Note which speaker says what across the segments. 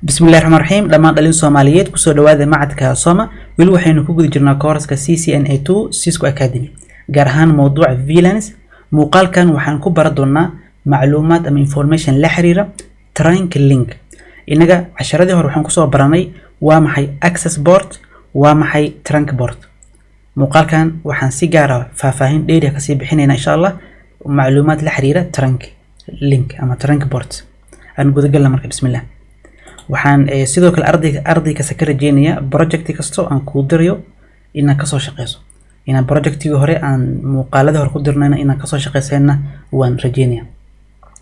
Speaker 1: بسم الله الرحمن الرحيم لما دلين Soomaaliyeed ku soo dhawaada macadka Soma wili waxaynu ku guda jirnaa kooraska CCNA2 Cisco Academy gaar ahaan mowduuca VLANs muuqaalkan waxaan ku baran doonaa macluumaad ama information la xiriira trunk link inaga casharadii hore waxaan ku soo baranay waa maxay access port waa maxay trunk port muuqaalkan waxaan si gaar ah faahfaahin dheeri ah ka sii bixinaynaa insha Allah macluumaad la xiriira trunk link ama trunk port aan guda galna marka bismillah waxaan sidoo kale ardayga ka rajeynaya project kasto aan ku dirayo inaan ka soo shaqeyso inaan projectiga hore aan muuqaalada hore ku dirnayna inaan ka soo shaqeysayna waan rajeynaya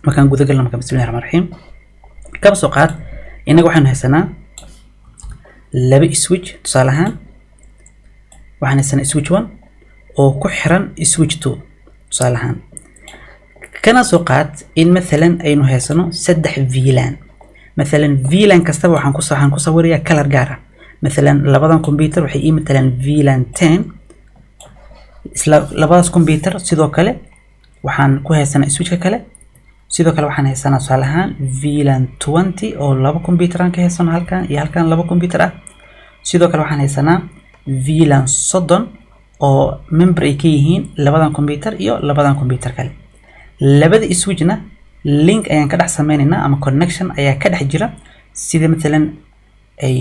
Speaker 1: markaan guda galna marka bismillahir rahmaanir rahiim kaba soo qaad inaga waxaan haysanaa laba switch tusaale ahaan waxaan haysanaa switch 1 oo ku xiran switch 2 tusaale ahaan kana soo qaad in مثلا aynu haysano 3 VLAN مثلا VLAN كسب وحن كصوريا كلر جارة مثلا لبضان كمبيوتر وحي مثلا VLAN 10 لبضان كمبيوتر سيدو كله وحن كوه سنة سويتش كله سيدو كله وحن سنة صالحان VLAN 20 أو لبض كمبيوتران كه سنة هالكان لبض كمبيوتر سيدو كله وحن سنة VLAN صدن أو ممبر إكيهين لبضان كمبيوتر يو لبضان كمبيوتر كله لبض سويتشنا link ayaan ka dhex sameeynaa ama connection ayaa ka dhex jira sida مثلا ay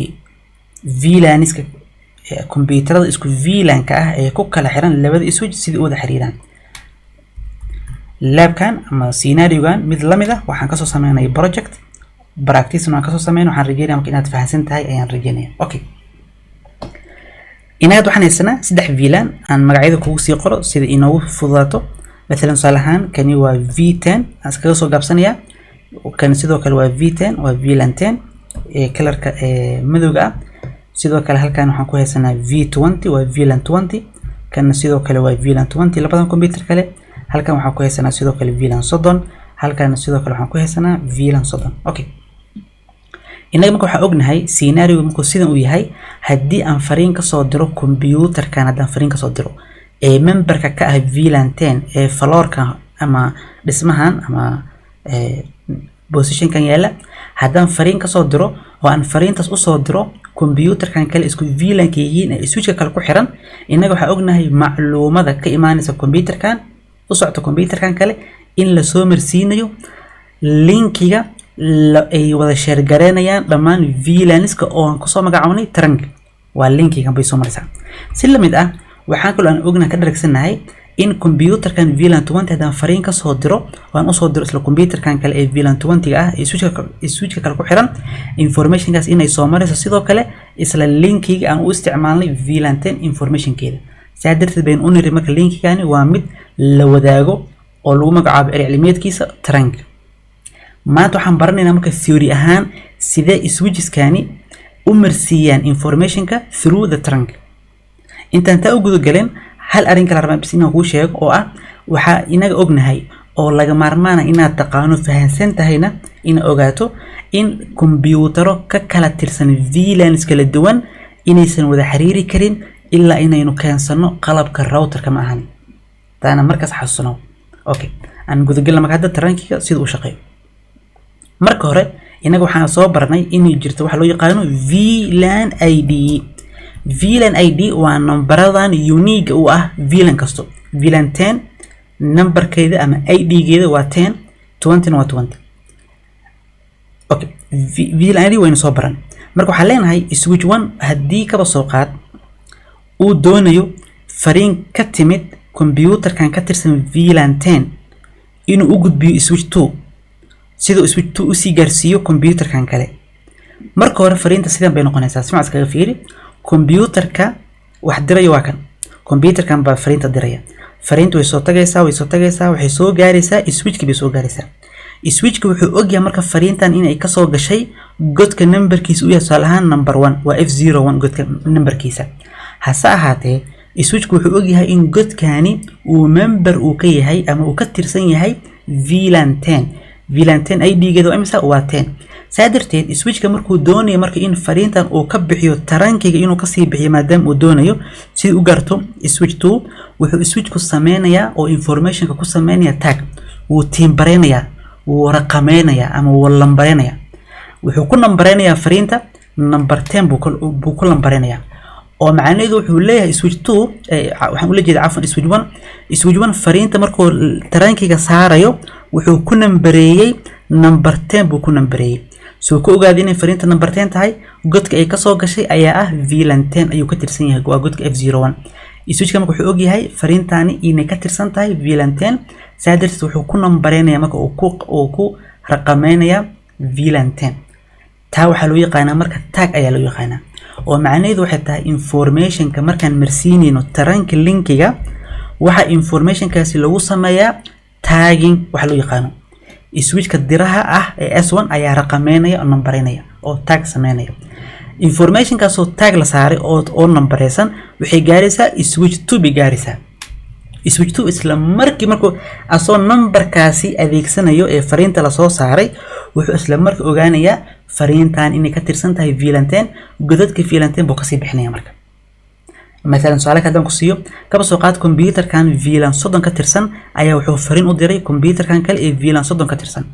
Speaker 1: VLANiska computerada isku VLAN ka ah ay ku kala xiran labada switch sida wada xiriiraan labkan ama scenario-gan mid lamid ah waxaan ka soo sameeynay project practice aan ka soo sameeyno waxaan rajeynayaa marka inaad fahansan tahay ayaan rajeynayaa okay inaad waxaan haysanaa 3 VLAN aan magacyada kugu sii qoro sida inoogu fududaato مثلا صالحان كان هو V10 أسكال صو قابسانيا وكان سيدو كان هو V10 و VLAN 10 كلر مدوغا سيدو كان هل كانوا حنكوها سنة V20 و VLAN 20 كان سيدو كان هو VLAN 20 لبضان كمبيوتر كله هل كانوا حنكوها سنة سيدو كان VLAN صدن هل كان سيدو كان حنكوها سنة VLAN صدن أوكي إنك ممكن حقوقنا هاي سيناريو ممكن سيدن وياهاي هدي أنفرين كصادرو كمبيوتر كان هدي أنفرين كصادرو memberka ka ah VLAN 10 floorka ama dhismahan ama positionkan yaala hadan fariin ka soo diro oo aan fariintaas u soo diro computerkan kale isku VLAN ka yihiin switchka kale ku xiran inaga waxa ognahay macluumada ka imaanaysa computerkan u socdo computerkan kale in la soo marsiinayo linkiga ay wada share gareynayaan dhamaan VLANiska oo aan ku soo magacaabnay trunk waa linkiga bay soo maraysaa si la mid ah waxaan kale aan ognahay ka daragsanahay in computerkan VLAN 20 hadan fariin ka soo diro waan u soo diro isla computerkan kale ee VLAN 20 ah ee switchka kale ku xiran informationkaas inay soo marayso sidoo kale isla linkiga aan u isticmaalnay VLAN 10 informationkeeda sidaa darteed bayn u niri marka linkigani waa mid la wadaago oo lagu magacaabo cilmiyeedkiisa trunk maanta waxaan baranaynaa marka theory ahaan sida switcheskani u marsiiyaan informationka through the trunk intaan taa u gudo galeen hal arin kala rabaa bis inaan kuu sheego oo ah waxa inaga ognahay oo laga maarmaana inaad taqaano fahansan tahayna in ogaato in kombiyuutaro ka kala tirsan VLANs kala duwan inaysan wada xiriiri karin ilaa inaynu keensano qalabka routerka ma ahan taana markaas xasuusno okay aan gudo galna marka hadda trunkiga sida uu shaqeeyo marka hore inaga waxaan soo baranay inay jirto waxa loo yaqaano VLAN ID VLAN ID waa numberadan unique u ah VLAN kasto VLAN 10 numberkeeda ama ID-geeda waa 10 20 waa 20 okay VLAN ID waynu soo baran marka waxaan leenahay switch 1 hadii kaba soo qaad uu doonayo fariin ka timid computerkan ka tirsan VLAN 10 inuu u gudbiyo switch 2 sidoo switch 2 u sii gaarsiiyo computerkan kale marka hore fariinta sidan bay noqonaysaa sima iskaga fiiri computerka wax dirayo waa kan computerkan baa fariinta diraya fariintu way soo tagaysaa waxay soo gaaraysaa switchka bay soo gaaraysaa switchka wuxuu ogyahay marka fariintan in ay ka soo gashay godka numberkiisa uu yahay salahan number 1 waa F01 godka numberkiisa hase ahaatee switchka wuxuu ogyahay in godkani uu member uu ka yahay ama uu ka tirsan yahay VLAN 10 VLAN 10 ID-geedu imisa waa 10 سادرتين switchka markuu doonayo marka in fariintan uu ka bixiyo tarankiga inuu ka sii bixiyo maadaama uu doonayo si uu garto switch 2 wuxuu switchku sameeynaya oo informationka ku sameeynaya tag uu timbareynaya uu raqameynaya ama uu lambareynaya wuxuu ku nambareynayaa fariinta number 10 buu ku nambareynayaa oo macnaheedu wuxuu leeyahay switch 2 waxaan ula jeedaa cafan switch 1 fariinta markuu tarankiga saarayo wuxuu ku nambareeyay number 10 buu ku nambareeyay soo ku ogaad inay fariinta number 10 tahay godka ay ka soo gashay ayaa ah VLAN 10 ayuu ka tirsan yahay waa godka F01 switchka marka wuxuu og yahay fariintani inay ka tirsan tahay VLAN 10 saadartiis wuxuu ku nambareynayaa marka uu ku raqameynaya VLAN 10 taa waxa loo yaqaanaa marka tag ayaa loo yaqaanaa oo macnaheedu waxay tahay informationka markaan marsiinayno taranka linkiga waxa informationkaasi lagu sameeyaa tagging waxa loo yaqaano switchka diraha ah ee S1 ayaa raqameynaya oo nambareynaya oo tag sameynaya informationkaas oo tag la saaray oo nambareysan waxay gaaraysaa switch 2 bi gaaraysaa switch 2 isla markii markuu asoo numberkaasi adeegsanayo ee fariinta la soo saaray wuxuu isla markii ogaanayaa fariintan inay ka tirsan tahay VLAN 10 godadka VLAN 10 buu ka sii bixinaya marka مثلا سؤالك هذا كسيو كبر سوقات كمبيوتر كان فيلان صدن كترسن أيه وحو فرين أدري كمبيوتر كان كل فيلان صدن كترسن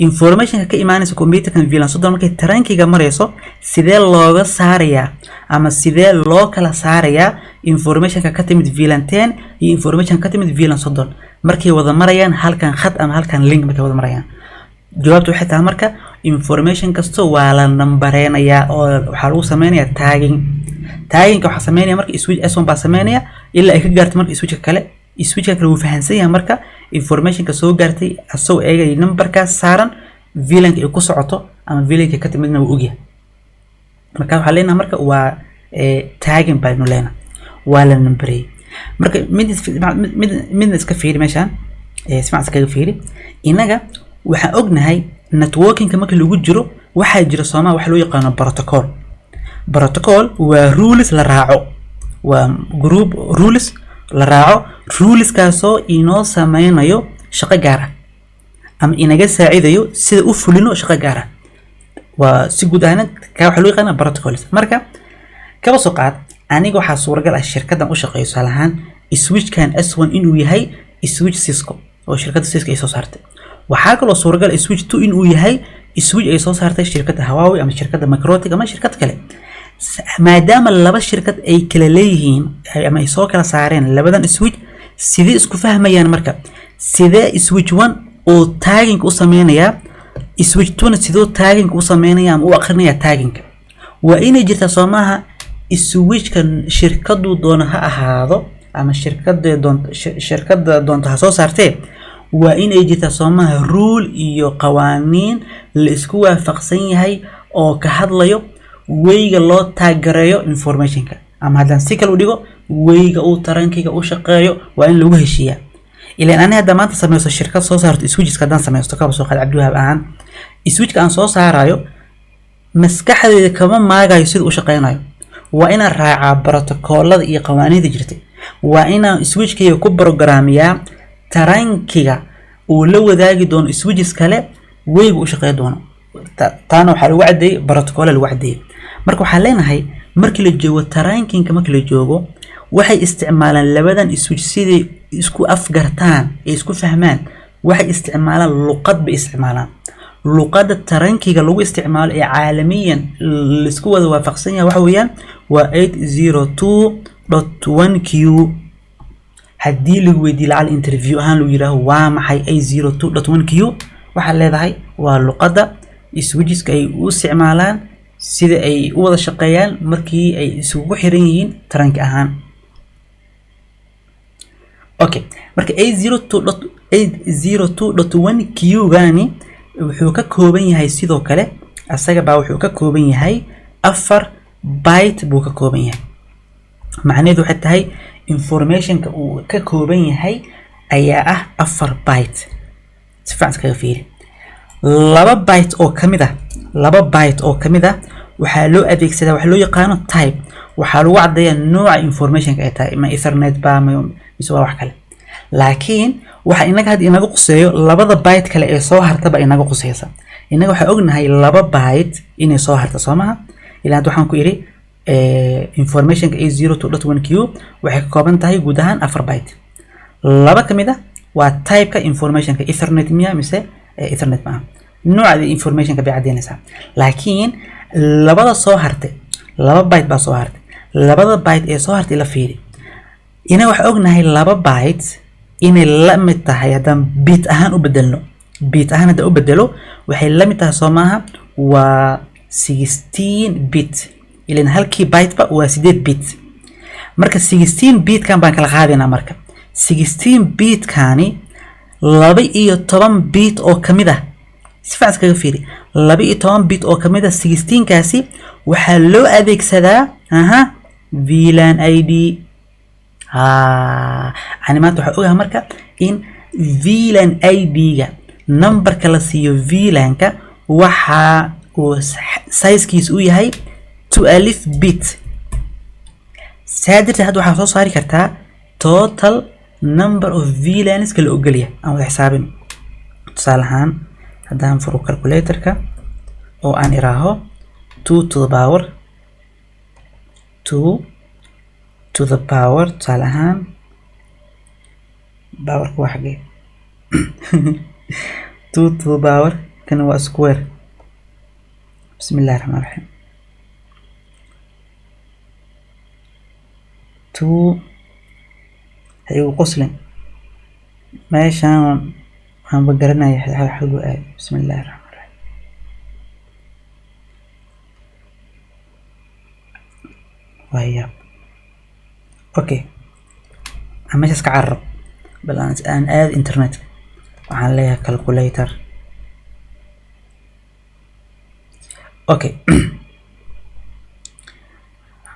Speaker 1: information كإيمانيس كمبيوتر كان فيلان صدن ممكن ترانكي جمر يسو سيدا لوجا ساريا أما سيدا لوكال ساريا information كتمت فيلان 10 هي information كتمت فيلان صدن مركي وذا مريان هل كان خط أم هل كان لينك مركي وذا مريان جوابته حتى مركا information كستو ولا نمبرين يا أو حلو سمينيا tagging waxa sameeynaya marka switch S1 ba sameeynaya ila ay ka gaarto marka switchka kale uu fahansan yahay marka informationka soo gaartay asoo eegay numberka saaran VLAN ay ku socoto ama VLAN ka timidna uu ogyahay marka waxa leenahay marka waa tagging baynu leenahay waa la numberay marka mid iska fiiri meeshan ismac iska fiiri inaga waxa ognahay networking marka lagu jiro waxa jira Soomaa wax loo yaqaan protocol waa rules la raaco waa group rules la raaco rules kaasoo inoo sameynayo shaqo gaar ah ama inaga saacidayo sida u fulino shaqo gaar ah waa si guud ahaan ka wax loo yaqaan protocols marka kaba soo qaad aniga waxa suuragal ah shirkadan u shaqeyso salahan switch kan S1 inuu yahay switch Cisco oo shirkadda Cisco ay soo saartay waxa kale oo suuragal switch 2 inuu yahay switch ay soo saartay shirkadda Huawei ama shirkadda Microtik ama shirkad kale maadaama laba shirkad ay kala leeyihiin ama ay soo kala saareen labadan switch sidii isku fahmayaan marka sidee switch 1 oo tagging u sameynaya switch 2 sidoo tagging u sameynaya ama u aqrinaya tagging waa inay jirta Soomaha switchkan shirkadu doona ha ahaado ama shirkadda doonta ha soo saartay waa inay jirta Soomaha rule iyo qawaaniin la isku waafaqsan yahay oo ka hadlayo wayga loo taageerayo informationka ama hadan si kale u dhigo wayga uu tarankiga u shaqeeyo waa in lagu heshiiyaa ilaa aan hadda maanta sameeyo shirkad soo saarto switchka dan sameeyo ka soo qaad Cabdiwahaab aan switchka aan soo saarayo maskaxdeeda kama maagayo sida uu shaqeynayo waa ina raaca protocolada iyo qawaaniinta jirtay waa ina switchka ku programmiyaa tarankiga uu la wadaagi doono switches kale wayga u shaqeeyo doono taana waxa lagu cadeeyay protocol lagu cadeeyay marka waxa leenahay markii la joogo tarankinka markii la joogo waxay isticmaalaan labadan switch sidii isku afgartaan ee isku fahmaan waxay isticmaalaan luqad bay isticmaalaan luqadda tarankiga lagu isticmaalo ee caalamiyan la isku wada waafaqsan yahay waxa weeyaan waa 802.1q haddii lagu weydiiyo lacal interview ahaan lagu yiraahdo waa maxay 802.1q waxa leedahay waa luqadda switcheska ay u isticmaalaan sida ay u wada shaqeeyaan markii ay isugu xiran yihiin taranka ahaan okay marka 802.1q gaani wuxuu ka kooban yahay sidoo kale asaga baa wuxuu ka kooban yahay 4 byte buu ka kooban yahay macnaheedu waxa tahay informationka uu ka kooban yahay ayaa ah 4 byte sifaas kaga fiiri 2 byte oo kamid ah waxa loo adeegsadaa wax loo yaqaan type waxa lagu cadeeyaa nooca informationka ay tahay ma ethernet ba ma wax kale laakiin waxa inaga had inaga quseeyo 2 byte kale ee soo hartaba inaga quseysa inaga waxa ognahay 2 byte inay soo harta Soomaha ilaa waxaan ku iri informationka 802.1q waxay ka kooban tahay guud ahaan 4 byte laba kamid ah waa type-ka informationka ethernet miya mise ethernet ma نوع الانفورميشن كبي عدينيسا لكن لبدا سو هرتي لبا بايت با سو هرتي لبدا بايت ee soo hartay la fiiri ina wax ognahay laba byte inay la mid tahay haddaan bit ahaan u bedelno bit ahaan hadda u bedelo waxay la mid tahay soo maaha waa 16 bit ilan halkii byte ba waa 8 bit marka 16 bit kan baan kala qaadinaa marka 16 bit kaani 12 bit oo kamid ah sifaas kaga fiiri 12 bit oo kamid ah 16 kaasi waxa loo adeegsadaa VLAN ID ani maanta waxa ogahay marka in VLAN ID-ga numberka la siiyo VLAN-ka waxa uu size-kiisu u yahay 12 bit saadirta hadda waxaa soo saari kartaa total number of VLANs kala ogolya aan wada xisaabin tusaale ahaan haddaan furo calculator-ka oo aan iraaho 2 to the power 2 to the power tusaale ahaan powerka waa xagee 2 to the power kan waa square bismillahi rahmaani rahiim 2 ayuu qoslin meeshaan waxaan bagaranayaa xalu aad bismillahi rahmaani rahiim waya okay أنا مش أسكعرب بل أنا آد إنترنت وعليها كالكوليتر أوكي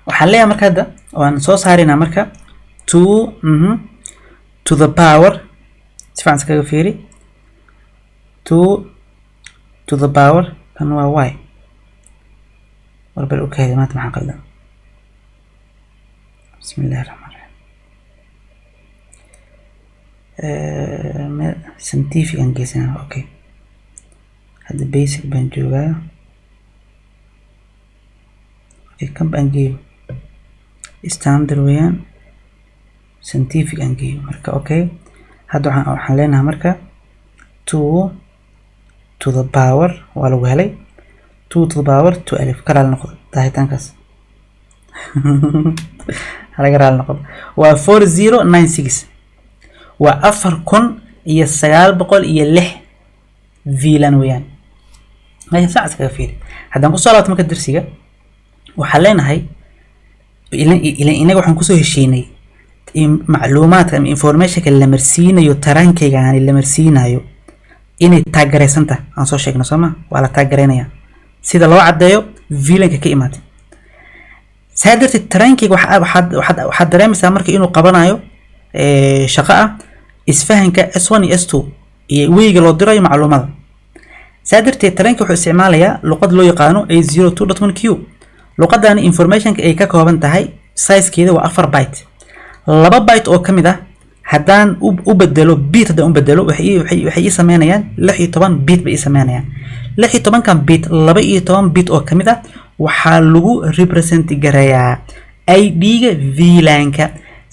Speaker 1: وحليها مركا ده وأنا صوص هارينا مركا 2 to the power تفعل سكاكو فيري 2 to the power كان هو y وربل أوكي ما تمحق ده بسم الله الرحمن scientific انجليزي اوكي هذا basic بنجوها اوكي كم بنجيب standard ويان scientific انجيب مركا اوكي هذا حليناها مركا 2 to the power ولو هلي 2 to the power 2 ألف كرال نقطة تاهيتان كاس هلا كرال نقطة و 4096 وأفر كن يسجل بقول يلح فيلان ويان هاي ساعة كافير هذا نقول صلاة ما كدرسية وحلينا هاي إلى إنك وحن كسوه الشيني معلومات information اللي مرسينا يتران كي يعني اللي مرسينا يو إني تاجري سنتا عن صوت شيء نسمع ولا تاجرينا يا سيدا لو عدايو فيلان كإيمات سادرت التران كي واحد درامي سامرك إنه قبنايو شقاء isfahanka S1 iyo S2 iyo weyga loo diray macluumaadka saadirtay tareenka wuxuu isticmaalayaa luqad loo yaqaano A02.1Q luqadan informationka ay ka kooban tahay size-keeda waa 4 byte 2 byte oo kamid ah hadaan u bedelo bit hadaan u bedelo waxay sameynayaan 16 bit bay sameynayaan 16 kan bit 12 bit oo kamid ah waxa lagu represent gareeyaa ID-ga VLAN-ka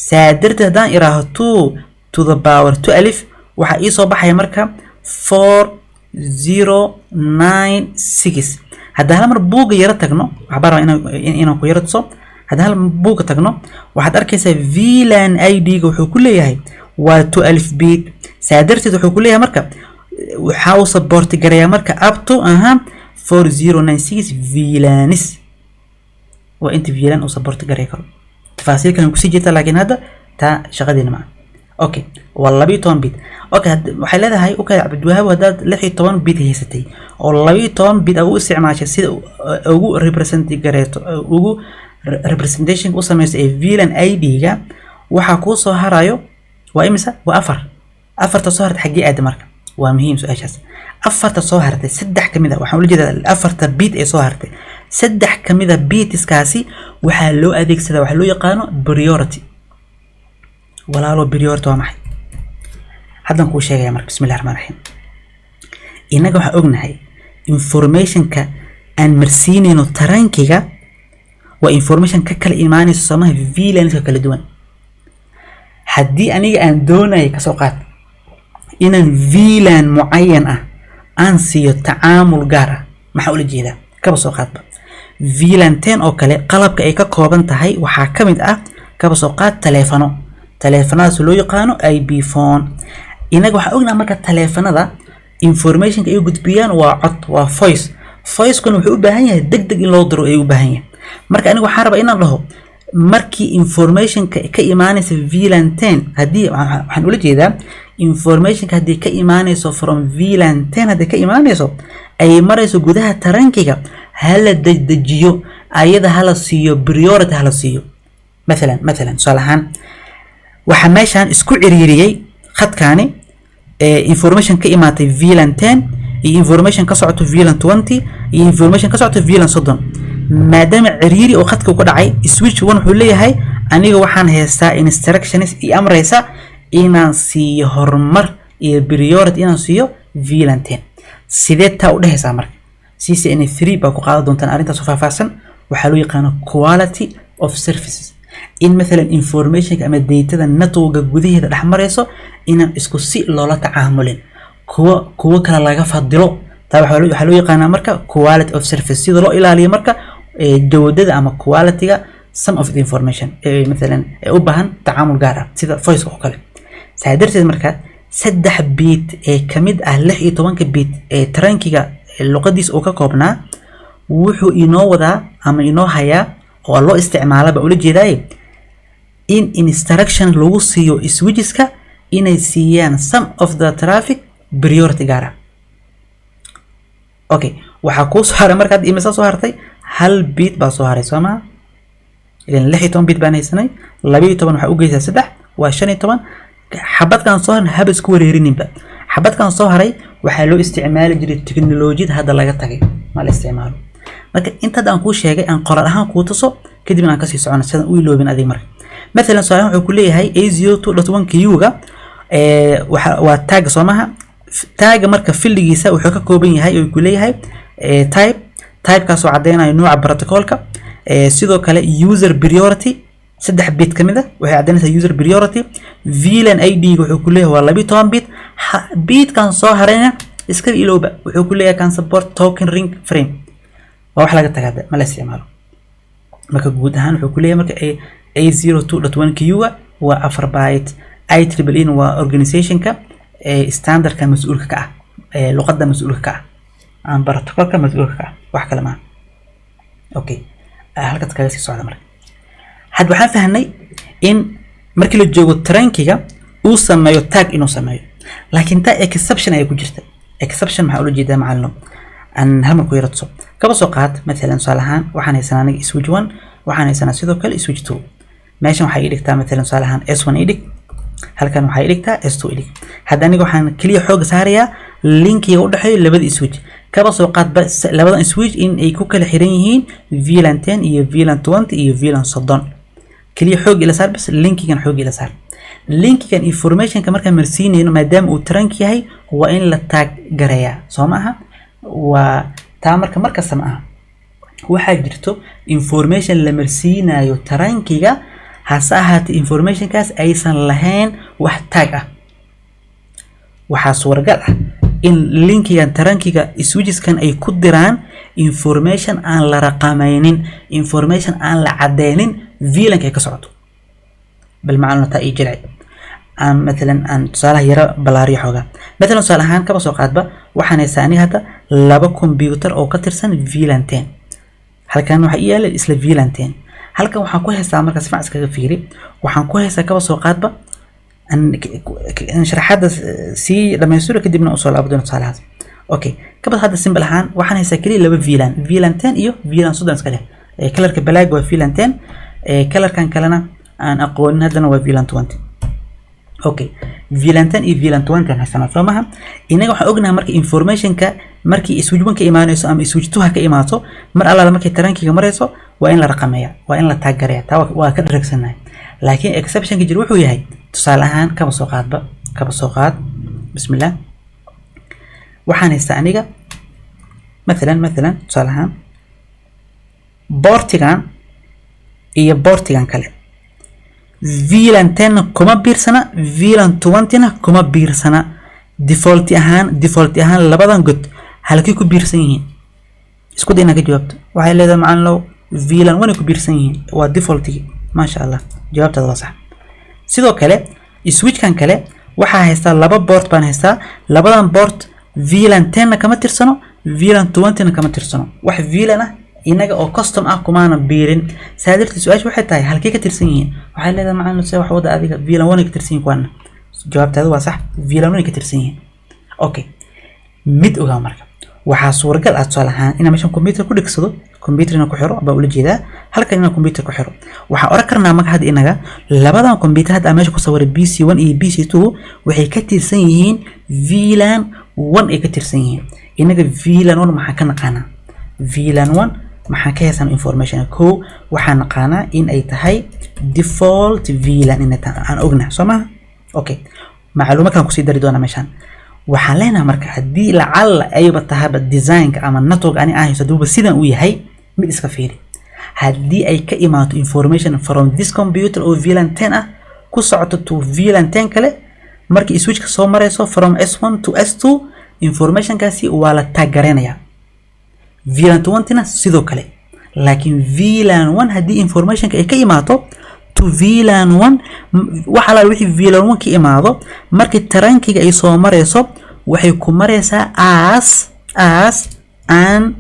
Speaker 1: saadirta hadaan iraaho 2 to the power 2 ألف waxa ii soo baxay marka 4096 hadda hal mar buuga yara tagno waxa baro inaan ku yara tuso hadda hal buuga tagno waxaad arkaysaa VLAN ID-ga wuxuu ku leeyahay waa 2 ألف bit saadirteed wuxuu ku leeyahay marka waxa uu support gareeyaa marka up to 4096 VLANs waa inta VLAN uu support gareey karo tafaasiil kale ku sii jeeta laakiin hadda ta shaqadeena ma اوكي والله 12 بيت اوكي waxay leedahay oo kala cabdwahaab hadaad 16 bit haysatay oo 12 bit ugu isticmaashay sida ugu representation u sameysay VLAN ID-ga waxa ku soo harayo waa imisa waa afarta soo hartay xagee aad marka waa muhiim su'aashaas afarta soo hartay saddex kamid ah waxaan u jeedaa afarta bit ee soo hartay saddex kamid ah bitiskaasi waxa loo adeegsadaa waxa loo yaqaano priority ولا لو بريورت ومحي هذا نكون شيء يا مرك بسم الله الرحمن الرحيم إنك وح أغنى information ك أن مرسيني إنه ترانكيجا وinformation ككل إيماني سماه VLAN ككل دوان حدي أني أن دونا كسوقات إن VLAن معين أنسيو تعامل جارة ما حقول جيدا كبسو قاد VLAN 10 أو كله قلب كأيك كوبن تهاي وحاكمت كبسو قاد تليفونات سلو يقانو IP phone إنك وحقولنا مركز تليفون هذا information كأيو قد بيان وعط وvoice كانوا وحقول بهاية دق إن درو أيو بهاية مركز أنا وحارب إن الله markii information ka imaanaysa VLAN 10 hadii waxaan ula jeedaa information hadii ka imaanayso from VLAN 10 hadii ka imaanayso ay marayso gudaha tarankiga hala dejiyo ayada hala siiyo priority hala siiyo مثلا salahan waxa meeshan isku ciriiriyay khadkaani information ka imaatay VLAN 10 iyo information ka socoto VLAN 20 iyo information ka socoto VLAN 30 maadaama ciriiri oo khadka ku dhacay switch 1 wuxuu leeyahay aniga waxaan heystaa instructions iyo amraysa inaan siiyo horumar iyo priority inaan siiyo VLAN 10 sidee taa u dhehaysaa marka CCNA 3 baa ku qaadan doontaan arrintaas faahfaahsan waxaa loo yaqaan quality of services in مثلا information ama data network gudaheeda dhex marayso inaan isku si loola tacaamulin kuwa kala laga fadilo taa waxaa loo yaqaan marka quality of service sida loo ilaaliyo marka جودة أما quality some of the information مثلا أبهن تعامل جارة سيدا voice أو كلام سادرت المركز سدح بيت كميد أهلح طبعا كبيت ترانكيجا اللغة ديس أو كقبنا وحو إنه وذا أما إنه هيا أو الله استعماله بقول جداي in instruction لو سيو switches كا إن يسيان some of the traffic priority جارة أوكي وحكو صار مركز إمسا صارتي هل بيت بصهاري سما إذن لحي طبعا بيت باني سنة لبي طبعا وحقو جيسا سدح وعشاني طبعا حبات كان صهر هابس كوريرين با حبات كان صهري وحلو استعمال جري التكنولوجيا هذا لا يتغي مع الاستعمال لكن انت دا نكو شيغي ان قرارها كو تسو كدب ان كسي سocona sida uu loobin adig marka مثلا soo wuxuu ku leeyahay A02.1Q-ga waa tag Soomaha tag marka filligiisa wuxuu ka kooban yahay oo ku leeyahay type kaas oo cadeynaya nooca protocolka sidoo kale user priority 3 bit kamida waxay cadeynaysaa user priority VLAN ID wuxuu ku leeyahay waa 12 bit bit kan soo harayna iska ilooba wuxuu ku leeyahay kan support token ring frame waa wax laga tagada ma la isticmaalo marka guud ahaan wuxuu ku leeyahay marka A02.1Q-ga waa 4 byte IEEE waa organization-ka standard-ka mas'uulka ka ah luqadda mas'uulka ka ah aan protocolka mas'uulka ka ah wax kale ma okay halkaas kaga sii socda marka had waxaan fahnay in markii la joogo trankiga uu sameeyo tag inuu sameeyo laakiin taa exception ay ku jirta exception maxaa loo jeedaa macallin aan hal ku yarato kaba soo qaad مثلا salahan waxaan haysanaa aniga switch 1 waxaan haysanaa sidoo kale switch 2 meeshan waxay dhigtaa مثلا salahan S1 dhig halkan waxay dhigtaa S2 dhig hadda aniga waxaan kaliya xoog saarayaa linkiga u dhaxeeyo labada switch kaba soo qaad labada switch in ay ku kala xiran yihiin VLAN 10 iyo VLAN 20 iyo VLAN 30 kaliya xoog ila saar bas linkigan xoog ila saar linkigan information ka marka marsiinayno maadaama uu trank yahay waa in la tag gareeyaa Soomaha waa taa marka sama waxa jirto information la marsiinayo tarankiga hase ahaatee information kaas aysan lahayn wax tag ah waxa suuragal ah in linkigan tarankiga switches kan ay ku diraan information aan la raqamaynin information aan la cadeynin VLAN ka socoto bal macluumaadka ay jiray مثلا أن صالح يرى بلاري حوجا مثلا صالحان كبا سوقاتبا وحنا ثاني هذا لابا كمبيوتر أو كترسن VLAN 10 هل كان وحقيقة لإسلا VLAN 10 هل كان وحنكوه استعمل كسمع سكافيري وحنكوه سكبا سوقاتبا أن شرح هذا سي لما يصير كده من أصول أبدون صالحات أوكي كبا هذا سيمبل هان وحنا سكري لابا VLAN 10 إيو VLAن صدق سكله كلر كبلاج وVLAN 10 كلر كان كلنا أن أقول هذا هو VLAN 20 اوكي VLAN 10 iyo VLAN 20 kan haysan Soomaha inaga waxa ognahay markii information ka markii switch 1 ka imaanayso ama switch 2 ka imaato mar alla markii tarankiga marayso waa in la raqameeyaa waa in la tag gareeyaa taa waa ka dharagsanahay laakiin exception ka jir wuxuu yahay tusaale ahaan kaba soo qaad bismillah waxaan haysta aniga مثلا tusaale ahaan boortigan kale VLAN 10 كما بيرسنا VLAN 20 كما بيرسنا default ahaan labadan god halkii ku biirsan yihiin isku day inaad ka jawaabto waxay leedahay macaan low VLAN 1 ku biirsan yihiin waa defaultigi ma sha Allah jawaabtaada waa sax sidoo kale switchkan kale waxa haystaa laba port baan haystaa labadan port VLAN 10 kama tirsano VLAN 20 kama tirsano wax VLAN ah inaga oo custom ah kumaana biirin saadirtii su'aashu waxay tahay halkee ka tirsan yihiin waxay leedahay macaan low wax wada adiga VLAN 1 ka tirsan yihiin kuwana jawaabtaadu waa sax VLAN 1 ka tirsan yihiin okay mid ogaa marka waxa suuragal ah tusaalahaan in meeshan computer ku dhigsado computerna ku xiro baa ula jeedaa halkan in computer ku xiro waxa oran karnaa marka had inaga labadan computer hadda meesha ku sawiray PC1 iyo PC2 waxay ka tirsan yihiin VLAN 1 ay ka tirsan yihiin inaga VLAN 1 maxaa ka naqaana VLAN 1 maxaa ka haysan information ko waxa naqaana in ay tahay default VLAN in aan ognahay Soomaa okay macluumaadkan ku sii dari doona meeshan waxaan leenahay marka hadii lacal ayba tahaba design ama network ani ahayso duuba sidan uu yahay mid iska fiiri hadii ay ka imaato information from this computer oo VLAN 10 ah ku socoto to VLAN 10 kale markii switch ka soo marayso from S1 to S2 information kaasi waa la tag garanaya VLAN 20 na sidoo kale laakiin VLAN 1 hadii information ay ka imaato to VLAN 1 waxa la wixii VLAN 1 ka imaado markii tarankiga ay soo marayso waxay ku maraysaa as an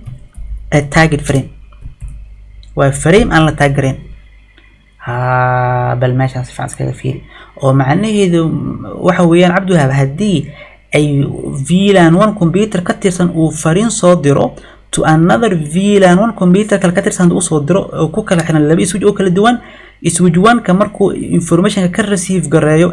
Speaker 1: a target frame waa frame aan la taageerin bal meeshan si fiican iskaga fiiri oo macnaheedu waxa weeyaan Cabdiwahaab hadii ay VLAN 1 computer ka tirsan uu fariin soo diro to another VLAN 1 computer kale ka tirsan uu soo diro oo ku kala xiran laba switch oo kala duwan switch 1 ka markuu information ka receive gareeyo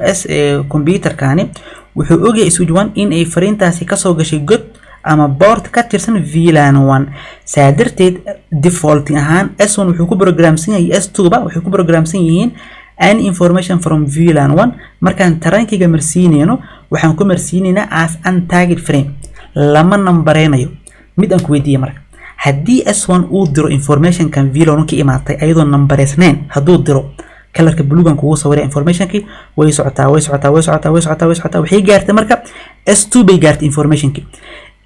Speaker 1: computer kaani wuxuu ogyahay switch 1 in ay fariintaasi ka soo gashay god ama port ka tirsan VLAN 1 saadirteed default ahaan S1 wuxuu ku programsan yahay S2 ba wuxuu ku programsan yihiin an information from VLAN 1 markaan tarankiga marsiinayno waxaan ku marsiinaynaa as an target frame lama nambareynayo mid aan ku weydiiyay marka hadii S1 uu diro information kan VLAN ka imaatay ayadoo nambareysnayn haduu diro kalarka buluugan kugu sawiray information ki way socotaa waxay gaartay marka S2 bay gaartay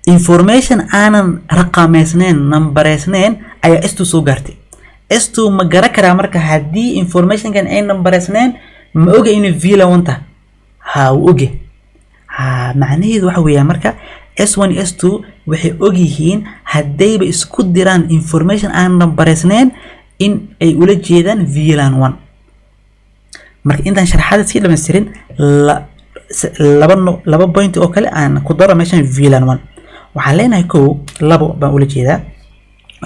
Speaker 1: information aanan raqameysnayn nambareysnayn ayaa S2 soo gaartay S2 ma gara karaa marka hadii information kan ay nambareysnayn ma oga in VLAN 1 ta oge macnaheedu waxa weeyaa marka S1 S2 waxay og yihiin hadayba isku diraan information aan nambareysnayn in ay ula jeedaan VLAN 1 marka intaan sharaxaad si dhameystirin laba point oo kale aan ku daro meeshan VLAN 1 waxaan leenahay ko labo baan ula jeedaa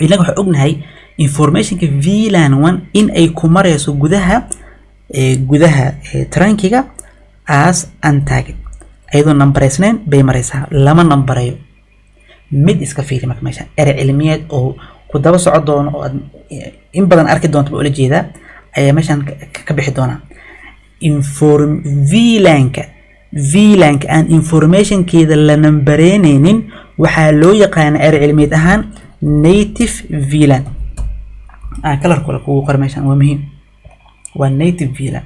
Speaker 1: inaga waxa ognahay information ka VLAN 1 in ay ku marayso gudaha trankiga as an target ayadoo nambareysnayn bay maraysaa lama nambareeyo mid iska fiiri marka meesha erey cilmiyeed oo ku daba socod doono oo in badan arki doonto ula jeedaa ayaa meeshan ka bixi doona VLAN ka aan information keeda la nambareynaynin waxaa loo yaqaan erey cilmiyeed ahaan native VLAN kalar kale kugu qor meeshan waa muhiim waa native VLAN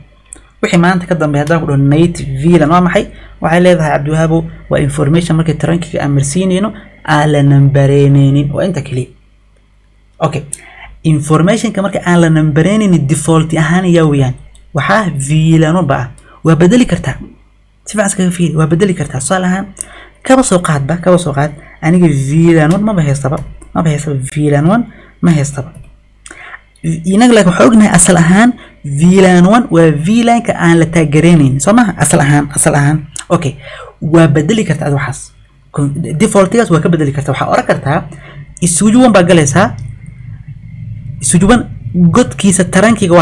Speaker 1: wixii maanta ka dambeeya hadaan ku dhaho native VLAN waa maxay waxay leedahay Cabdiwahaab waa information markii tarankiga aan marsiinayno aan la nambareynaynin waa inta kaliya okay information ka markii aan la nambareynaynin default ahaan yaa weeyaan waxa VLAN ba waa bedeli kartaa si fiican iskaga fiiri waa bedeli kartaa salahan kaba soo qaad aniga VLAN 1 ma bahaystaba VLAN 1 ma haystaba inaga la waxa ognahay asal ahaan VLAN 1 waa VLAN ka aan la taageeraynin Soomaa asal ahaan okay waa bedeli kartaa waxaas defaultigaas waa ka bedeli kartaa waxa oran kartaa switch 1 ba galaysaa switch 1 godkiisa tarankiga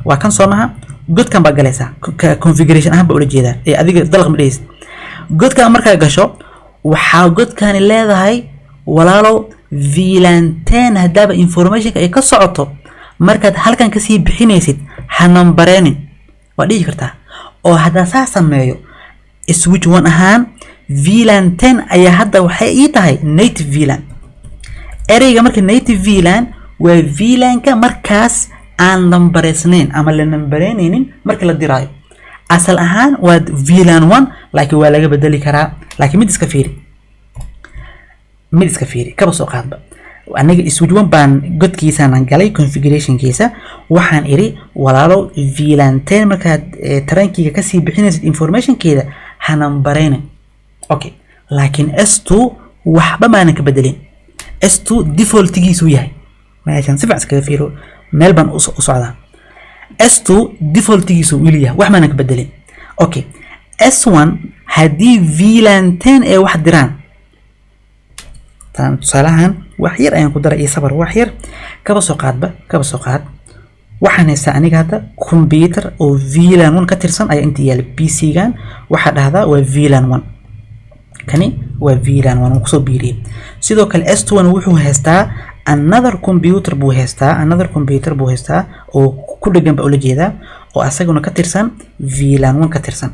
Speaker 1: waa kan Soomaa godkan ba galaysaa configuration ahaan ba ula jeedaa ee adiga dalaq ma dhaysid godkan markaa gasho waxa godkan leedahay walaalo VLAN 10 hadaba information ay ka socoto markaad halkan ka sii bixinaysid ha nambareenin waa dhigi kartaa oo hada saa sameeyo switch 1 ahaan VLAN 10 ayaa hadda waxay ii tahay native VLAN ereyga marka native VLAN waa VLAN ka markaas aan nambareysnayn ama la nambareynaynin marka la diraayo asal ahaan waa VLAN 1 laakiin waa laga bedeli karaa. laakiin mid iska fiiri kaba soo qaadba aniga switch 1 baan godkiisaan galay configurationkiisa waxaan iri walaalo VLAN 10 markaad tarankiga ka sii bixinaysid informationkeeda ha nambareen. okay laakiin S2 waxba ma aanan ka bedelin. S2 defaultgiisu yahay meeshan si fiican iskaga fiiro meel baan u socdaa. S2 defaultgiisu wili yahay wax ma aanan ka bedelin. okay S1 hadii VLAN 10 ee wax diraan tan salahan wax yar ayaan ku daray iyo sabar wax yar kaba soo qaad waxaan heystaa aniga hadda computer oo VLAN 1 ka tirsan ayaa inta yaala PC gan waxa dhahdaa waa VLAN 1 kani waa VLAN 1 ku soo biiriyay. sidoo kale S2 wuxuu heystaa another computer buu heystaa oo ku dhagan ba ula jeedaa oo asaguna ka tirsan VLAN 1 ka tirsan.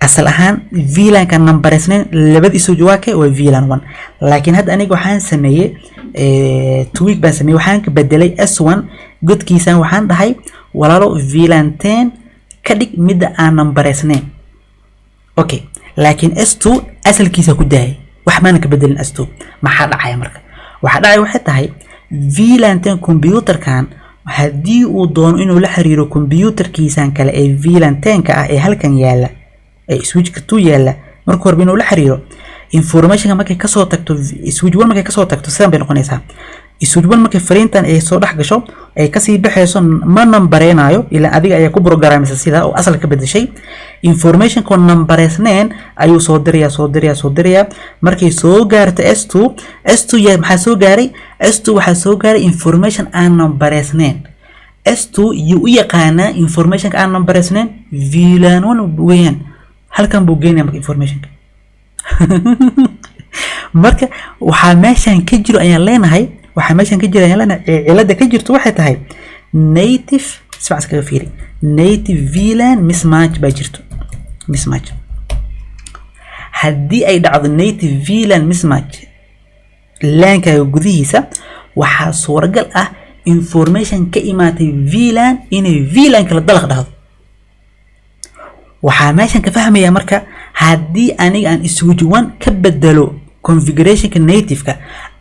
Speaker 1: asal ahaan VLAN ka nambareysnayn labadiisu jawaake waa VLAN 1 laakiin hadda aniga waxaan sameeyay tweak baan sameeyay waxaan ka bedelay S1 godkiisaan waxaan dhahay walaalo VLAN 10 ka dhig mid aan nambareysnayn. okay laakiin S2 asalkiisa ku daayay wax ma ka bedelin. S2 maxaa dhacay marka waxa dhacay waxay tahay VLAN 10 computer kan hadii uu doono inuu la xiriiro computerkiisaan kale ee VLAN 10 ka ah ee halkan yaala ay switch ka tu yaala marka hore inuu la xiriiro information markay ka soo tagto switch 1 markay ka soo tagto sidaan bay noqonaysaa. switch 1 markay fariintan ay soo dhex gasho ay ka sii baxayso ma nambareenayo ilaa adiga ayaa ku programaysa sida oo asal ka bedeshay information ko nambareysneen ayuu soo diraya markay soo gaarto S2 yaa maxaa soo gaaray S2 waxa soo gaaray information aan nambareysneen. S2 yu u yaqaana information aan nambareysneen VLAN 1 weeyaan halkan buu geynaya marka information marka waxa meeshan ka jiro ayaan leenahay cilada ka jirto waxay tahay native VLAN mismatch baa jirto. haddii ay dhacdo native VLAN mismatch laanka gudihiisa waxa suuragal ah information ka imaatay VLAN inay VLAN kala dalaq dhahdo. waxaa meeshan ka fahmaya marka haddii aniga aan switch 1 ka bedelo configurationka native-ka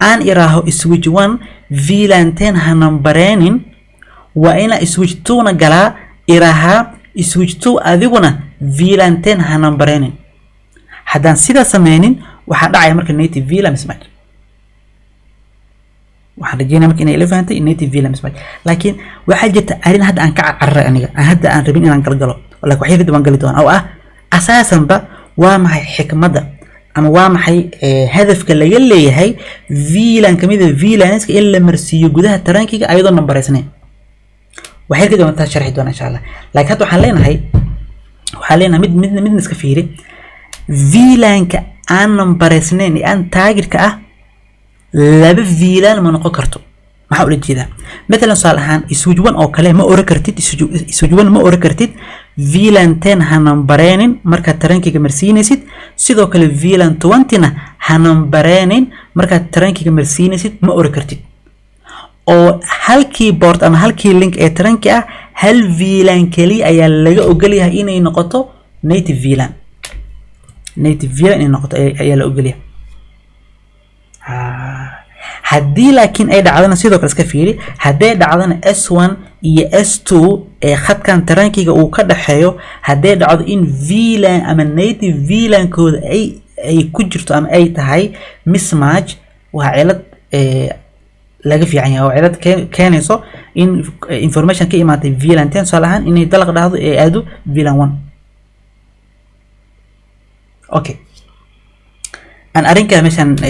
Speaker 1: aan iraaho switch 1 VLAN 10 ha nambareenin waa ina switch 2 na galaa iraaha switch 2 adiguna VLAN 10 ha nambareenin. haddaan sidaa sameynin waxaa dhacaya marka native VLAN mismatch. waxaan rajeynaa marka inay ila fahantay native VLAN mismatch laakiin waxaa jirta arrin hadda aan ka carray aniga hadda aan rabin inaan galgalo laakiin waxay kadib aan gali doonaa oo ah asaasanba waa maxay xikmadda ama waa maxay hadafka laga leeyahay VLAN kamida VLANska in la marsiiyo gudaha tarankiga ayadoo nambareysnayn. waxay kadib aan sharxi doonaa insha Allah laakiin hadda waxaan leenahay mid iska fiiri VLANka aan nambareysnayn aan taagirka ah laba VLAN ma noqon karto. maxaa ula jeedaa مثلا su'aal ahaan switch 1 oo kale ma oran kartid VLAN 10 ha nambareenin marka tarankiga marsiinaysid sidoo kale VLAN 20 na ha nambareenin marka tarankiga marsiinaysid ma oran kartid. oo halkii board ama halkii link ee taranki ah hal VLAN kali ayaa laga ogol yahay inay noqoto native VLAN inay noqoto ayaa la ogol yahay. haddii laakiin ay dhacdana sidoo kale iska fiiri haddii dhacdana S1 iyo S2 ee khadkan tarankiga uu ka dhaxeeyo haddii dhacdo in VLAN ama native VLAN kooda ay ku jirto ama ay tahay mismatch waa cilad laga fiican yahay oo cilad keenayso in information ka imaatay VLAN 10 salahan inay dalaq dhahdo ee aado VLAN 1. okay aan arrinka meeshan ka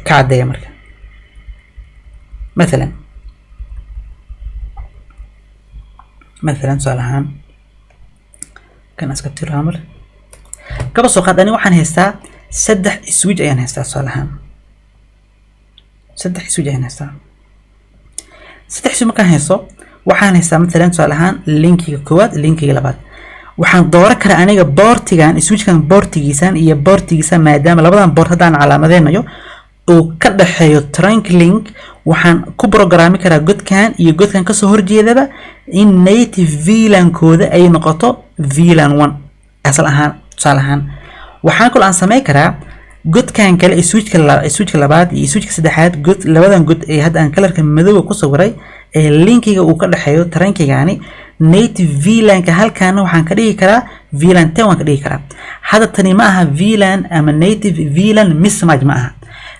Speaker 1: cadeeyo marka مثلا سؤالان كان اسكتير عمر كبا سو قاد اني waxaan heystaa saddex switch ayaan heystaa soolaan saddex markaan haysto waxaan heystaa مثلا soolaan linkiga koowaad linkiga labaad waxaan dooran karaa aniga boortigan switchkan boortigiisan iyo boortigiisa maadaama labadan boort hadaan calaamadeynayo oo ka dhaxeeyo trunk link waxaan ku programmi karaa godkan iyo godkan ka soo horjeedaba in native VLAN kooda ay noqoto VLAN 1 asal ahaan tusaalahan waxaan kula aan sameyn karaa godkan kale switchka labaad iyo switchka saddexaad god labadan god ee hadda aan kalarka madowga ku sawiray ee linkiga uu ka dhaxeeyo tarankigani native VLAN ka halkaan waxaan ka dhigi karaa VLAN 10 waan ka dhigi karaa hada tani ma aha VLAN ama native VLAN mismatch ma aha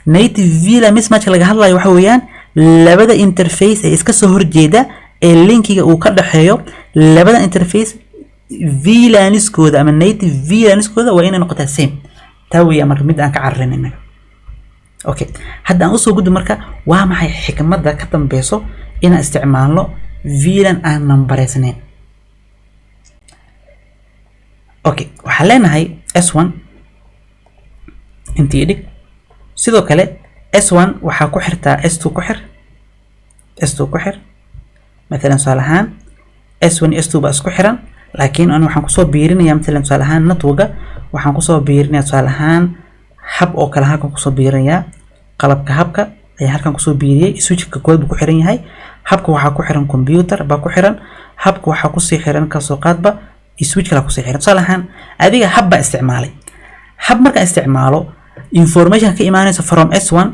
Speaker 1: native VLAN mismatch laga hadlayo waxa weeyaan labada interface ee iska soo horjeeda ee linkiga uu ka dhaxeeyo labada interface VLANiskooda ama native VLANiskooda waa inay noqotaa same taawiya marka mid aan ka carrinayna okay hadda aan usoo gudbo marka waa maxay xikmadda ka dambayso inaan isticmaalno VLAN aan nambareysnayn okay waxaan leenahay S1 intii dhig sidoo kale S1 waxaa ku xirtaa S2 ku xir مثلا صالحان S1 S2 baa isku xiran laakiin aan waxaan ku soo biirinayaa مثلا صالحان network waxaan ku soo biirinayaa صالحان hub oo kala halkan ku soo biirinayaa qalabka hubka ayaa halkan ku soo biiriyay switchka kood ku xiran yahay hubka waxa ku xiran computer baa ku xiran hubka waxa ku sii xiran ka soo qaadba switch kala ku sii xiran صالحان adiga hub baa isticmaalay hub marka isticmaalo information ka imaanaysa from S1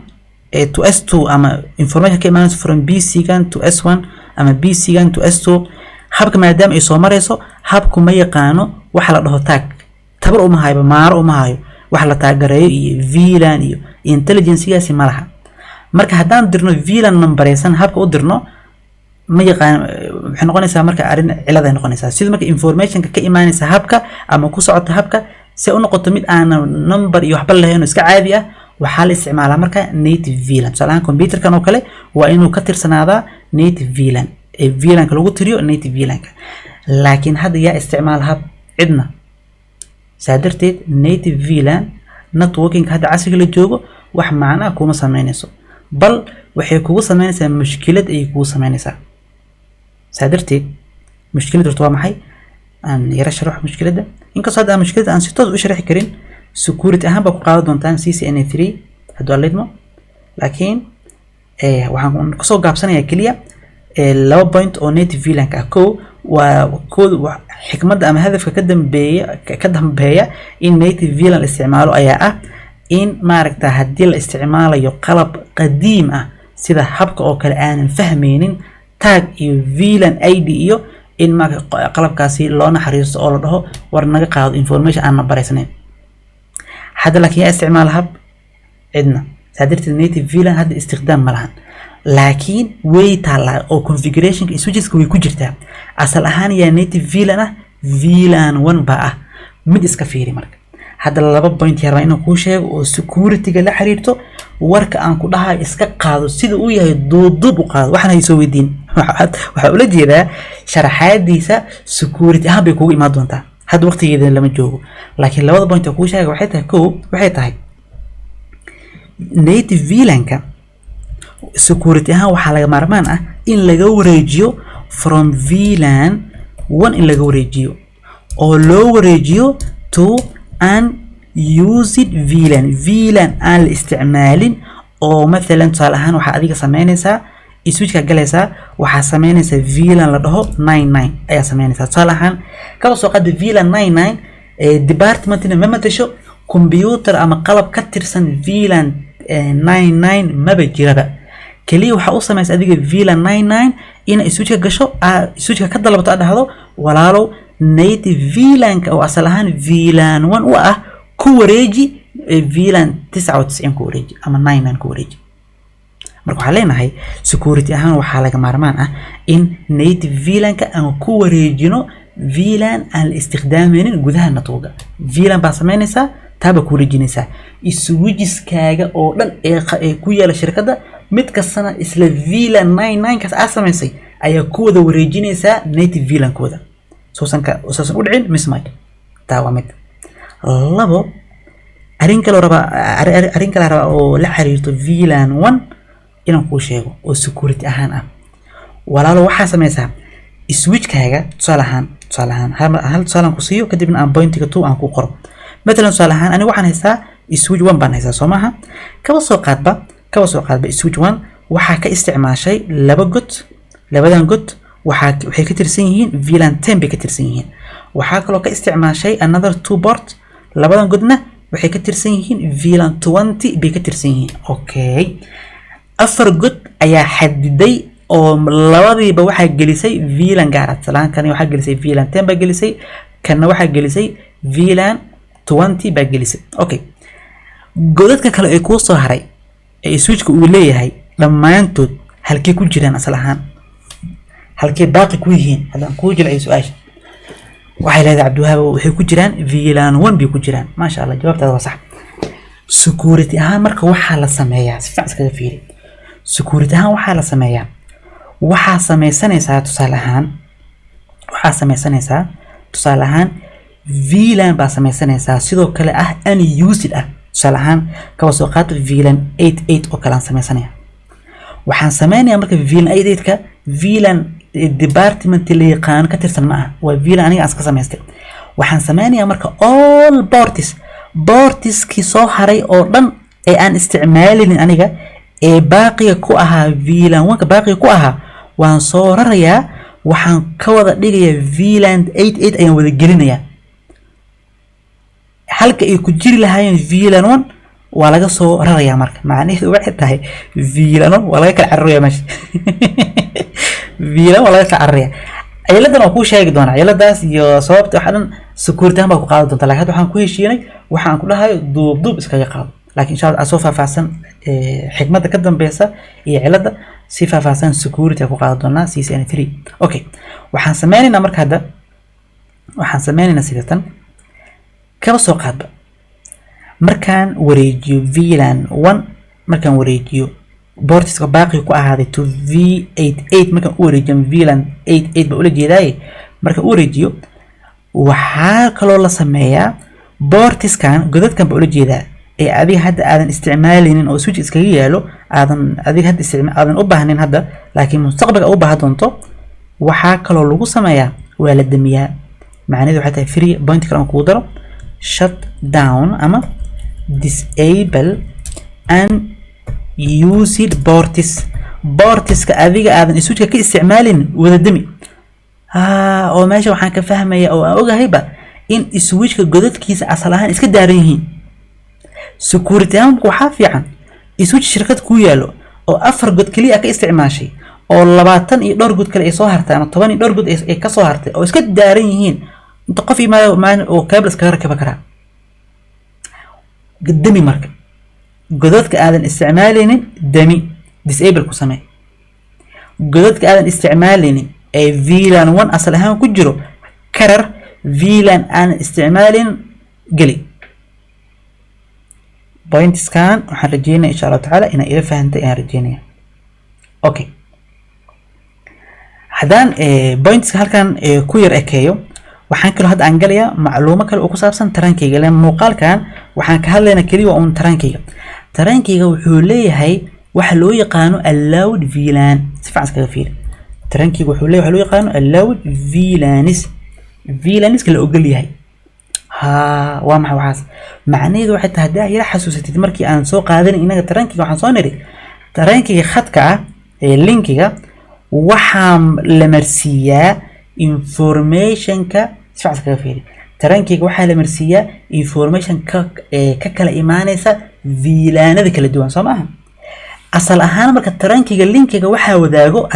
Speaker 1: to S2 ama information ka imaanaysa from BC gan to S1 ama BC gan to S2 habka maadaama ay soo marayso habku ma yaqaano waxa la dhaho tag tabar uma hayba maaro uma hayo waxa la taagareeyo iyo VLAN iyo intelligence ma laha marka haddaan dirno VLAN numberaysan habka u dirno ma yaqaan waxay noqonaysaa marka arin cilad ay noqonaysaa sida marka information ka imaanaysa habka ama ku socota habka si u noqoto mid aan number iyo waxba lahayn iska caadi ah waxaa la isticmaalaa marka native VLAN salahan computerkan oo kale waa inuu ka tirsanaadaa native VLAN ee VLAN ka lagu tiriyo native VLAN ka laakiin hadda yaa isticmaal hab cidna saadarteed native VLAN networking hadda casriga la joogo wax macna kuma sameynayso bal waxay kugu sameynaysaa mushkilad ay kugu sameynaysaa saadarteed mushkiladdu waa maxay aan yara sharax mushkiladda inkastoo hadda mushkiladda aan si toos u sharaxi karin security ahaan ba ku qaadan doontaan CCNA3 haduu alidmo laakiin waxaan ku soo gaabsanayaa kaliya laba point oo native VLAN ka waa kood xikmadda ama hadafka ka dambeeya in native VLAN la isticmaalo ayaa ah in maaragta haddii la isticmaalayo qalab qadiim ah sida habka oo kale aanan fahmaynin tag iyo VLAN ID iyo in ma qalabkaasi loo naxariisto oo la dhaho war naga qaado information aan nabareysnayn هذا لكن استعمال هب عندنا سادرت النيتيف فيلان هذا استخدام ملهن لكن ويت على او configuration switches كوي كجرتا اصل اهان يا نيتيف فيلان 1 بقى مid iska fiiri marka hada laba point yar inuu ku sheego oo security ga la xiriirto warka aan ku dhahay iska qaado sida uu yahay doodub u qaado waxaan ay soo weydiin waxa ula jeedaa sharaxaadiisa security ah bay kugu imaan doontaa هذا وقت جدا لما جوه لكن لو هذا بنت كوش حاجة وحيتها وحيتها هاي native VLAN كا securityها وحالة مرمانة إن لجو ريجيو from VLAN 1 إن لجو ريجيو أو لو ريجيو to unused VLAN الاستعمال أو مثلا صالحان وحاديك سمينيسا switch ka galaysa waxa sameynaysa VLAN la dhaho 99 ayaa sameynaysa salahan kaba soo qad VLAN 99 department ma matasho computer ama qalab ka tirsan VLAN 99 ma bajirada kaliya waxa uu sameeyay adiga VLAN 99 in switch ka gasho switch ka dalbato dhahdo walaalo native VLAN ka oo asalahan VLAN 1 u ah ku wareeji VLAN 99 ku wareeji ama 99 ku wareeji marka waxa leenahay security ahaan waxa laga maarmaan ah in native VLAN ka aan ku wareejino VLAN aan isticmaalin gudaha network VLAN baa sameynaysa taaba ku wareejinaysa switches kaaga oo dhan ee ku yaala shirkadda mid kastana isla VLAN 99 kaas sameysay ayaa ku wada wareejinaysa native VLAN kooda soosan u dhicin mismatch taa waa mid labo arin kale raba oo la xiriirto VLAN 1 inaan ku sheego oo security ahaan ah walaalo waxa sameeysa switch kaaga salahan hal salan ku siiyo kadibna aan pointiga 2 aan ku qoro مثلا salahan ani waxaan haystaa switch 1 baan haystaa Soomaha kaba soo qaadba switch 1 waxa ka isticmaashay labadan god waxay ka tirsan yihiin VLAN 10 bay ka tirsan yihiin waxa kale oo ka isticmaashay another 2 port labadan godna waxay ka tirsan yihiin VLAN 20 bay ka tirsan yihiin. Okay, afar god ayaa xadiday oo labadiiba waxaa gelisay VLAN gaar ah. Salaan kan waxaa gelisay VLAN 10 baa gelisay, kana waxaa gelisay VLAN 20 baa gelisay. Okay, godadka kale ee ku soo haray ee switchka uu leeyahay dhammaantood halkee ku jiraan asal ahaan, halkee baaqi ku yihiin? hadaan ku jilciyo su'aasha waxay leedahay Cabdiwahaab waxay ku jiraan VLAN 1 bay ku jiraan. ma sha Allah, jawaabtaada waa sax. security ahaan marka waxaa la sameeyaa si fiican iskaga fiiri. security ahaan waxaa la sameeyaa, waxaa sameysanaysaa tusaale ahaan VLAN baa sameysanaysaa sidoo kale ah unused ah. tusaale ahaan kaba soo qaad VLAN 88 oo kale aan sameysanaya. waxaan sameynayaa marka VLAN 88 ka VLAN department la yaqaan ka tirsan ma aha, waa VLAN aniga aan iska sameystay. waxaan sameynayaa marka all ports ki soo haray oo dhan ee aan isticmaalin aniga ee baaqiga ku ahaa VLAN 1 ka baaqiga ku ahaa waan soo rarayaa, waxaan ka wada dhigayaa VLAN 88 ayaan wada gelinayaa. halka ay ku jiri lahaayeen VLAN 1 waa laga soo rarayaa. marka macnaheedu waxay tahay VLAN 1 waa laga kala cararayaa meesha. VLAN waa laga kala cararayaa. ciladan oo ku sheegi doona ciladaas iyo sababta waxa dhan security baa ku qaadan doonta, laakiin waxaan ku heshiinay waxaan ku dhahay duub iskaga qaado. laakiin insha Allah soo faahfaahsan xigmada ka dambaysa iyo cilada si faahfaahsan security ku qaadan doona CCN3. okay, waxaan sameynaynaa marka hadda sidatan kaba soo qaadba markaan wareejiyo VLAN 1 markaan wareejiyo portska baaqi ku ahaaday to V88 markaan u wareejiyo VLAN 88 ba ula jeedaay. markaan u wareejiyo waxaa kaloo la sameeyaa portskan godadkan ba ula jeedaa ee adiga hadda aadan isticmaalinin oo switch iskaga yaalo, aadan u baahnin hadda laakiin mustaqbalka u baahan doonto. waxaa kaloo lagu sameeyaa waa la damiyaa. macnaheedu waxay tahay free point kale aan kugu daro shut down ama disable unused portska adiga aadan switchka ka isticmaalin wada dami. oo meesha waxaan ka fahmayaa oo aan ogahayba in switchka godadkiisa asal ahaan iska daaran yihiin. security ahaan waxaa fiican switch shirkad ku yaalo oo 4 god kaliya ka isticmaashay oo 20 iyo dhowr god kale ay soo hartay ama 10 iyo dhowr god ay ka soo hartay oo iska daaran yihiin. inta qof imaan oo cables kaga rakaba kara dami. marka godadka aadan isticmaalinin dami disable ku samee. godadka aadan isticmaalinin ee VLAN 1 asal ahaan ku jiro karar VLAN aan isticmaalin geli. pointskan waxaan rajeynayaa insha Allah taala inay ila fahantay aan rajeynaya. okay, haddaan pointska halkan ku yar ekeeyo waxaan kaloo hadda aan galayaa macluumo kale oo ku saabsan tarankayga. leen muuqaalkan waxaan ka hadlaynaa kaliya uun tarankayga wuxuu leeyahay waxa loo yaqaano allowed VLAN. si fiican iskaga fiiri. tarankayga wuxuu leeyahay waxa loo yaqaano allowed VLANs kala ogol yahay. waa maxay waxaas? macnaheedu waxay tahay haddii aad xasuusatid markii aan soo qaadanay inaga tarankayga waxaan soo niri tarankayga khadka ah ee linkiga waxaa la marsiiyaa informationka. si fiican iskaga fiiri. tarankayga waxaa la marsiiyaa information ka kala imaanaysa VLANada kala duwan soo maaha. asal ahaan marka tarankayga linkiga waxaa wadaago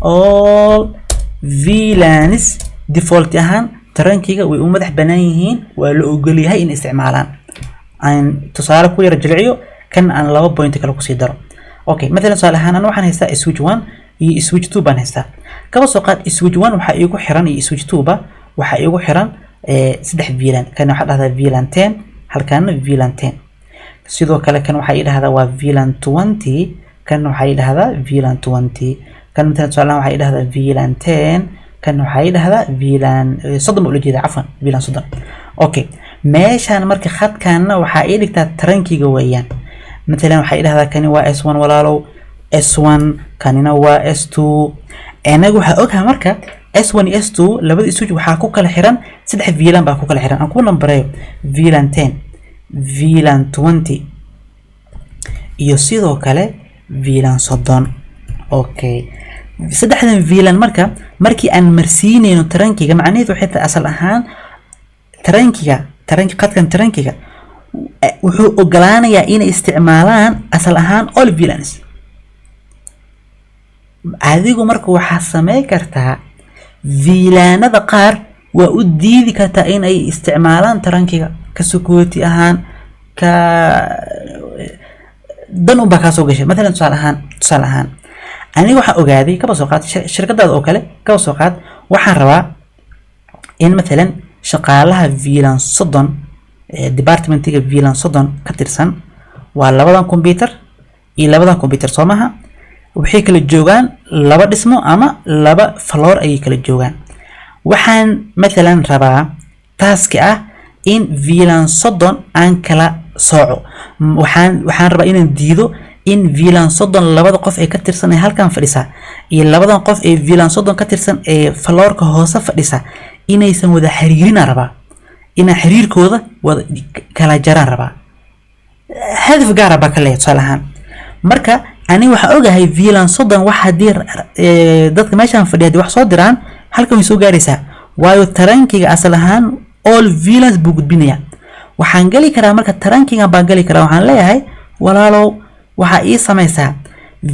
Speaker 1: all VLANs default ahaan tarankayga way u madax banaan yihiin, waa la ogol yahay in isticmaalaan. aan tusaale ku yar jilciyo kan aan 2 point kale ku sii daro. okay, مثلا tusaale ahaan waxaan haystaa switch 1 iyo switch 2 baan haystaa. kaba soo qaad switch 1 waxa iigu xiran iyo switch 2 ba waxa iigu xiran 3 VLAN. kan waxa dhahdaa VLAN 10 halkaana VLAN 10. sidoo kale kan waxa dhahdaa waa VLAN 20 kan waxa dhahdaa VLAN 20 kan midna tusaale waxa dhahdaa VLAN 10 kan waxa dhahdaa VLAN 30 ula jeeda cafan VLAN 30. okay, meeshaan marka khadkaana waxa ay dhigtaa tarankayga weeyaan. مثلا waxay dhahdaa kani waa S1 walaalow S1 kanina waa S2. anagu waxa ogha marka S1 iyo S2 labada switch waxa ku kala xiran 3 VLAN baa ku kala xiran. aan ku nambareeyo VLAN 10 VLAN 20 iyo sidoo kale VLAN 30. okay, saddexdan VLAN markii aan marsiinayno tarankayga macnaheedu waxay tahay asal ahaan tarankiga qadkan tarankiga wuxuu ogolaanayaa inay isticmaalaan asal ahaan all VLANs. adigu marka waxaa sameyn kartaa VLAnada qaar waa u diidi kartaa in ay isticmaalaan tarankiga ka security ahaan ka dan u baa ka soo gashay. Mesela tusaale ahaan aniga waxaan ogaaday kaba soo qaad shirkadaada oo kale kaba soo qaad waxaan rabaa in مثلا shaqaalaha VLAN 30 departmentiga VLAN 30 ka tirsan waa labadan computer iyo labadan computer Soomaha waxay kala joogaan laba dhismo ama laba floor ay kala joogaan. waxaan مثلا rabaa task ah in VLAN 30 aan kala sooco. waxaan rabaa inaan diido in VLAN 30 labada qof ee ka tirsan ee halkan fadhisa iyo labadan qof ee VLAN 30 ka tirsan ee floorka hoose fadhisa inaysan wada xiriirin rabaa ina xiriirkooda wada kala jaraan rabaa. hadaf gaar ah ka leeyahay salahan. marka ani waxa ogahay VLAN 30 waxa dir dadka meeshan fadhiya wax soo diraan halkan way soo gaaraysaa waayo tarankiga asal ahaan all VLANs buu gudbinaya. waxaan gali karaa marka tarankiga baan gali karaa waxaan leeyahay walaalow waxa ii samaysaa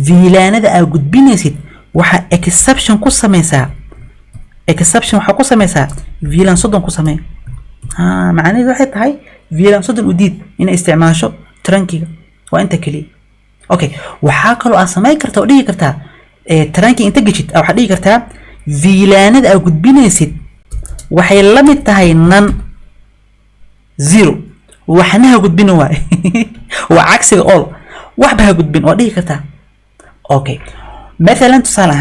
Speaker 1: VLAnada aad gudbinaysid waxa exception ku samaysaa waxa ku samaysaa VLAN 30 ku samee. macnaheedu waxay tahay VLAN 30 u diid inay isticmaasho tarankiga waa inta kaliya. okay waxa kale oo aad sameyn kartaa oo dhigi kartaa tarankiga inta gashid waxa dhigi kartaa VLAnada aad gudbinaysid waxay la mid tahay nan 0 waxna ha gudbin waay waa cagsiga all wax ba ha gudbin oo dhigi kartaa. okay مثلا tusaale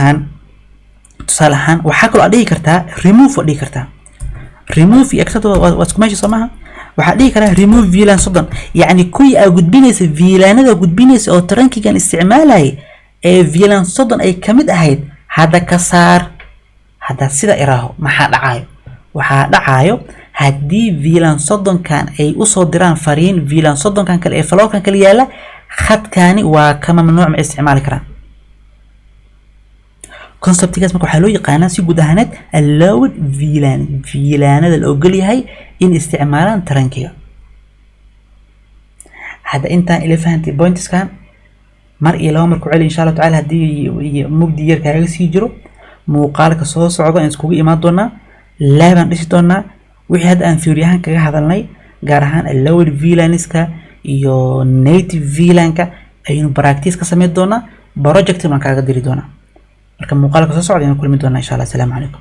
Speaker 1: ahaan waxa kale oo dhigi kartaa remove oo dhigi kartaa remove iyo accept waa isku meesha Soomaha. waxa dhigi karaa remove VLAN 30 yani kuwii aad gudbinaysa VLAnada gudbinaysa oo tarankigan isticmaalay ee VLAN 30 ay kamid ahayd hada ka saar. hada sida iraaho maxaa dhacayo waxa dhacayo haddii VLAN 30 kan ay u soo diraan fariin VLAN 30 kan kale ee floorkan kale yaala khadkani waa kama mamnuuc ma isticmaali karaan. conceptigaas marka waxa loo yaqaanaa si guud ahaaneed allowed VLAnada la ogol yahay in isticmaalaan tarankiga. hada inta ila fahanti points kan mar iyo laba mar ku celi insha Allah taala hadii mugdi yar kaaga sii jiro muuqaalka soo socda in iskugu imaan doona laaban dhisi doona wixii hadda aan fiiriyahan kaga hadalnay gaar ahaan allowed VLAnska iyo native VLAnka aynu practice ka sameyn doona project man kaaga diri doona. marka muuqaalka soo socda inaan kulmi doona insha Allah. Assalaamu calaykum.